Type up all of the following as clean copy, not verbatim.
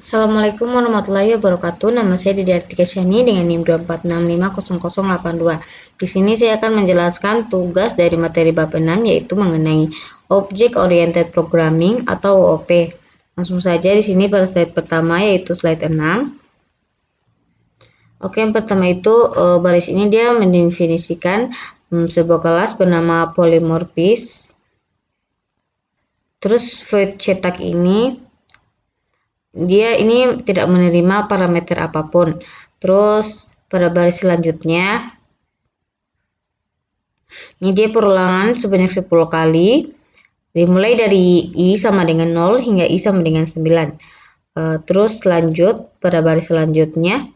Assalamualaikum warahmatullahi wabarakatuh. Nama saya Didi Artika Syani dengan NIM 246500082. Di sini saya akan menjelaskan tugas dari materi bab 6 yaitu mengenai Object Oriented Programming atau OOP. Langsung saja di sini pada slide pertama yaitu slide 6. Oke, yang pertama itu baris ini dia mendefinisikan sebuah kelas bernama polymorphis. Terus void cetak ini dia ini tidak menerima parameter apapun. Terus pada baris selanjutnya ini dia perulangan sebanyak 10 kali dimulai dari I sama dengan 0 hingga I sama dengan 9. Terus lanjut pada baris selanjutnya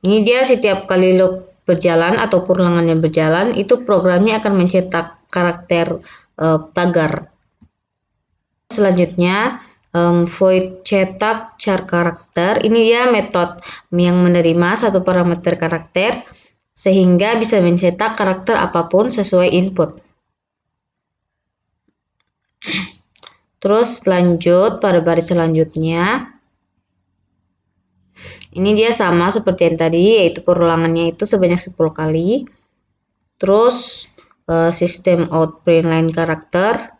ini dia setiap kali loop berjalan atau perulangannya berjalan itu programnya akan mencetak karakter tagar. Selanjutnya void cetak char karakter ini dia metode yang menerima satu parameter karakter sehingga bisa mencetak karakter apapun sesuai input. Terus lanjut pada baris selanjutnya ini dia sama seperti yang tadi yaitu perulangannya itu sebanyak 10 kali. Terus sistem out print line karakter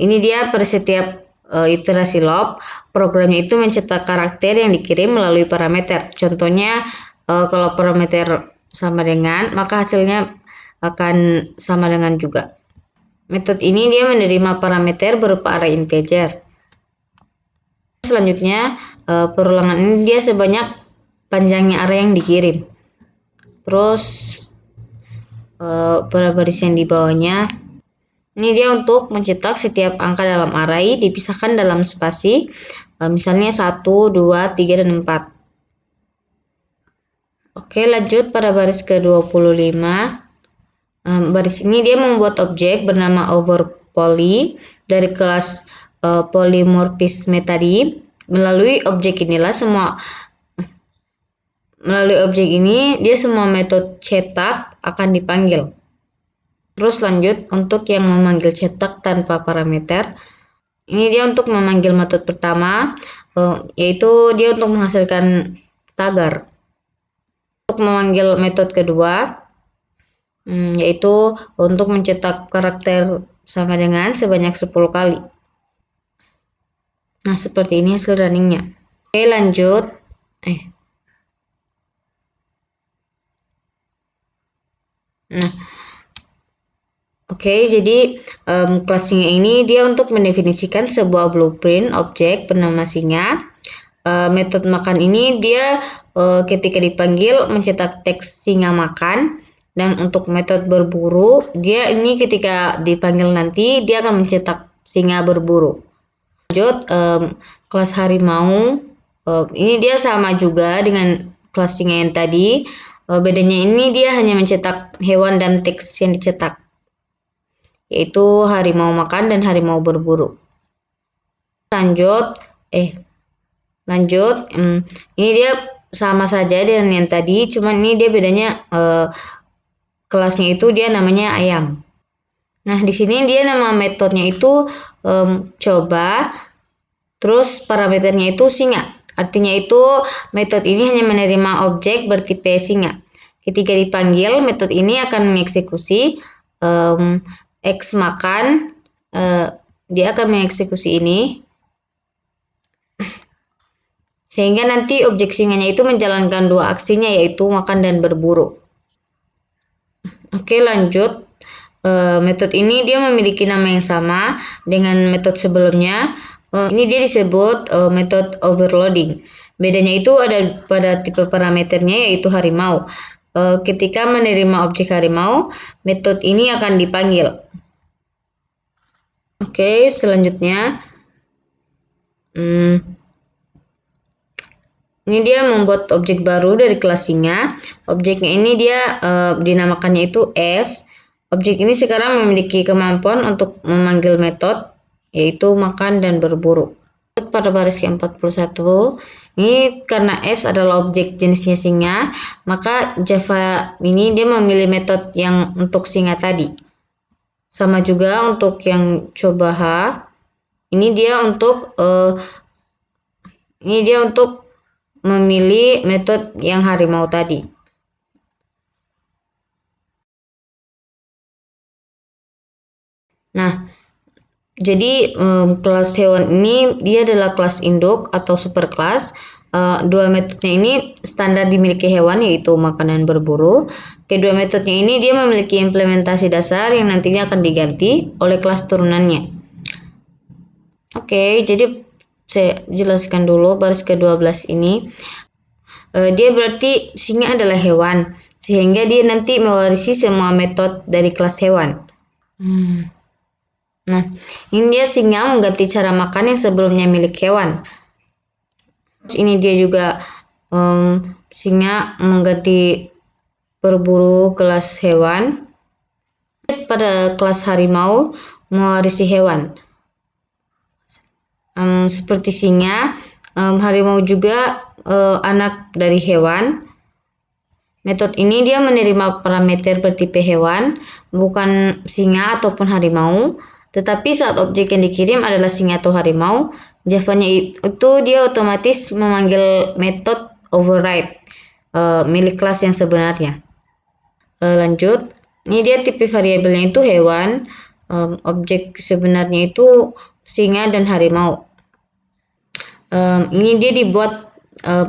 ini dia pada setiap iterasi loop, programnya itu mencetak karakter yang dikirim melalui parameter. Contohnya, kalau parameter sama dengan, maka hasilnya akan sama dengan juga. Metode ini dia menerima parameter berupa array integer. Selanjutnya, perulangan ini dia sebanyak panjangnya array yang dikirim. Terus, pada baris yang di bawahnya, ini dia untuk mencetak setiap angka dalam array dipisahkan dalam spasi, misalnya 1, 2, 3, dan 4. Oke, lanjut pada baris ke-25. Baris ini dia membuat objek bernama overpoly dari kelas polymorphisme tadi. Melalui objek ini semua metode cetak akan dipanggil. Terus lanjut untuk yang memanggil cetak tanpa parameter. Ini dia untuk memanggil metode pertama, yaitu dia untuk menghasilkan tagar. Untuk memanggil metode kedua, yaitu untuk mencetak karakter sama dengan sebanyak 10 kali. Nah, seperti ini hasil runningnya. Oke, lanjut. Oke, jadi kelas singa ini dia untuk mendefinisikan sebuah blueprint objek bernama singa. Metode makan ini dia ketika dipanggil mencetak teks singa makan, dan untuk metode berburu dia ini ketika dipanggil nanti dia akan mencetak singa berburu. Lanjut kelas harimau ini dia sama juga dengan kelas singa yang tadi. Bedanya ini dia hanya mencetak hewan dan teks yang dicetak, yaitu harimau makan dan harimau berburu. Lanjut, ini dia sama saja dengan yang tadi, cuman ini dia bedanya kelasnya itu dia namanya ayam. Nah, di sini dia nama metodenya itu coba, terus parameternya itu singa. Artinya itu metode ini hanya menerima objek bertipe singa. Ketika dipanggil, metode ini akan mengeksekusi X makan, dia akan mengeksekusi ini sehingga nanti objek singanya itu menjalankan dua aksinya yaitu makan dan berburu. Oke, lanjut. Metode ini dia memiliki nama yang sama dengan metode sebelumnya. Ini dia disebut metode overloading. Bedanya itu ada pada tipe parameternya yaitu harimau. Ketika menerima objek harimau, metode ini akan dipanggil. Oke, selanjutnya ini dia membuat objek baru dari kelas singa. Objeknya ini dia dinamakannya itu S. Objek ini sekarang memiliki kemampuan untuk memanggil metode yaitu makan dan berburu. Pada baris ke-41, ini karena S adalah objek jenisnya singa, maka Java ini dia memilih metode yang untuk singa tadi. Sama juga untuk yang coba H. Ini dia untuk memilih metode yang harimau tadi. Nah, jadi kelas hewan ini dia adalah kelas induk atau superkelas. Dua metodenya ini standar dimiliki hewan, yaitu makan dan berburu. Kedua metodenya ini dia memiliki implementasi dasar yang nantinya akan diganti oleh kelas turunannya. Oke, jadi saya jelaskan dulu baris ke-12 ini. Dia berarti singa adalah hewan, sehingga dia nanti mewarisi semua metode dari kelas hewan. Nah, ini dia singa mengganti cara makan yang sebelumnya milik hewan. Ini dia juga singa mengganti berburu kelas hewan. Pada kelas harimau mewarisi hewan. Seperti singa, harimau juga anak dari hewan. Metode ini dia menerima parameter bertipe hewan, bukan singa ataupun harimau. Tetapi saat objek yang dikirim adalah singa atau harimau, jawabannya itu dia otomatis memanggil metode override milik kelas yang sebenarnya. Lanjut, ini dia tipe variabelnya itu hewan, objek sebenarnya itu singa dan harimau. Ini dia dibuat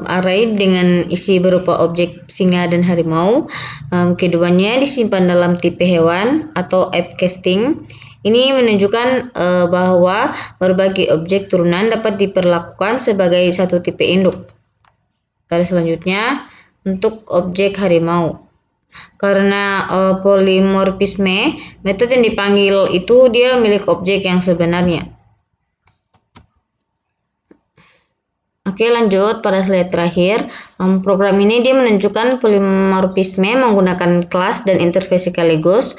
array dengan isi berupa objek singa dan harimau. Keduanya disimpan dalam tipe hewan atau appcasting. Ini menunjukkan bahwa berbagai objek turunan dapat diperlakukan sebagai satu tipe induk. Garis selanjutnya untuk objek harimau. Karena polimorfisme, metode yang dipanggil itu dia milik objek yang sebenarnya. Oke, lanjut pada slide terakhir. Program ini dia menunjukkan polimorfisme menggunakan kelas dan interface sekaligus.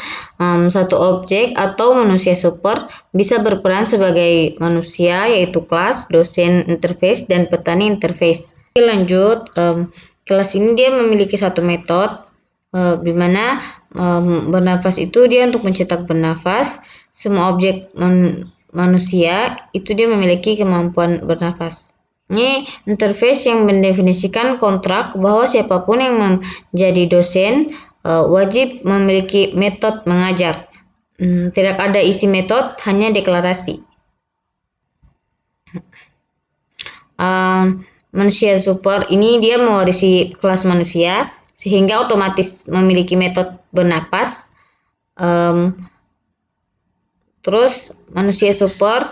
Satu objek atau manusia super bisa berperan sebagai manusia, yaitu kelas, dosen interface, dan petani interface. Oke, lanjut. Kelas ini dia memiliki satu metode, di mana bernafas itu dia untuk mencetak bernafas. Semua objek manusia itu dia memiliki kemampuan bernafas. Ini interface yang mendefinisikan kontrak bahwa siapapun yang menjadi dosen wajib memiliki metode mengajar. Tidak ada isi metode, hanya deklarasi. Manusia super ini dia mewarisi kelas manusia, sehingga otomatis memiliki metode bernapas. Terus manusia super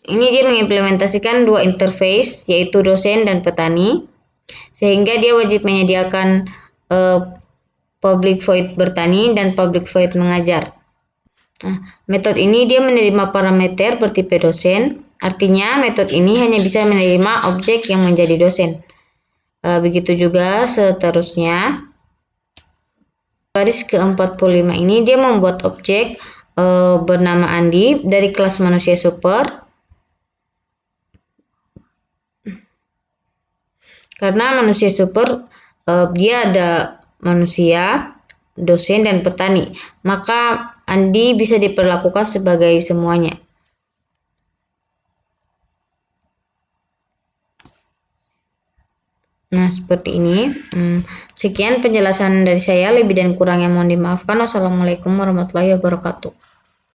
ini dia mengimplementasikan dua interface, yaitu dosen dan petani, sehingga dia wajib menyediakan public void bertani dan public void mengajar. Nah, metode ini dia menerima parameter bertipe dosen, artinya metode ini hanya bisa menerima objek yang menjadi dosen. Begitu juga seterusnya. Baris ke-45 ini dia membuat objek bernama Andi dari kelas manusia super. Karena manusia super dia ada manusia, dosen, dan petani, maka Andi bisa diperlakukan sebagai semuanya. Nah, seperti ini. Sekian penjelasan dari saya, lebih dan kurangnya mohon dimaafkan. Wassalamualaikum warahmatullahi wabarakatuh.